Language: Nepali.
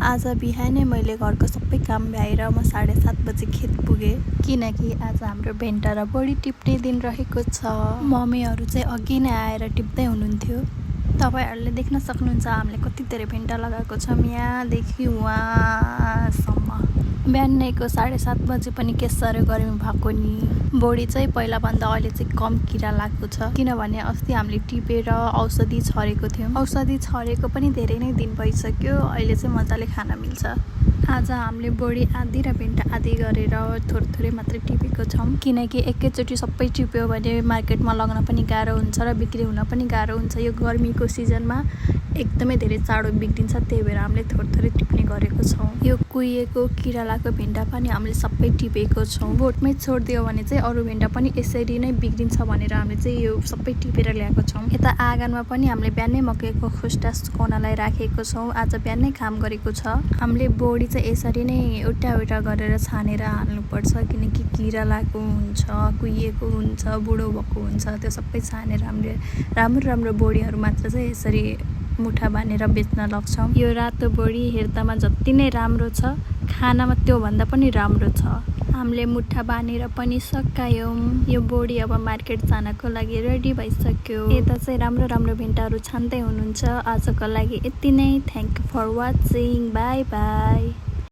आज बिहानै मैले घरको सबै काम भ्याएर म 7:30 बजे खेत पुगेँ किनकि आज हाम्रो भेन्टा र बढी टिप्ने दिन रहेको छ। मम्मीहरू चाहिँ अघि नै आएर टिप्दै हुनुहुन्थ्यो। तपाईहरूले देख्न सक्नुहुन्छ हामीले कति धेरै भेन्टा लगाएको छौँ यहाँदेखि वहाँसम्म। बिहानैको 7:30 बजे पनि के साह्रो गर्मी भएको नि। बोडी चाहिँ पहिलाभन्दा अहिले चाहिँ कम किरा लागेको छ किनभने अस्ति हामीले टिपेर औषधि छरेको थियौँ। औषधि छरेको पनि धेरै नै दिन भइसक्यो, अहिले चाहिँ मजाले खान मिल्छ। आज हामीले बोडी आधी र भेन्टा आधी गरेर थोरै मात्रै टिपेको छौँ किनकि एकैचोटि सबै टिप्यो भने मार्केटमा लग्न पनि गाह्रो हुन्छ र बिक्री हुन पनि गाह्रो हुन्छ। यो गर्मीको सिजनमा एकदमै धेरै चाँडो बिग्रिन्छ, त्यही भएर हामीले थोरै टिप्ने गरेको छौँ। यो कुहिएको किरा लागेको भेन्टा पनि हामीले सबै टिपेको छौँ। बोटमै छोडिदियो भने चाहिँ अरू भेन्टा पनि यसरी नै बिग्रिन्छ भनेर हामीले चाहिँ यो सबै टिपेर ल्याएको छौँ। यता आँगनमा पनि हामीले बिहानै मकैको खोस्टा सुकाउनलाई राखेको छौँ। आज बिहानै काम गरेको छ। हामीले बोडी चाहिँ यसरी नै एउटा गरेर छानेर हाल्नुपर्छ किनकि किरा लागेको हुन्छ, कुहिएको हुन्छ, बुढो भएको हुन्छ। त्यो सबै छानेर हामीले राम्रो बोडीहरू मात्र चाहिँ यसरी मुठा बाँधेर बेच्न लाग्छौँ। यो रातो बोडी हेर्दामा जति नै राम्रो छ, खानामा त्योभन्दा पनि राम्रो छ। हामीले मुठा बाँधेर पनि सकायौँ। यो बोडी अब मार्केट जानको लागि रेडी भइसक्यो। यता चाहिँ राम्रो भेन्टाहरू छान्दै हुनुहुन्छ। आजको लागि यति नै। Thank you for watching. Bye by.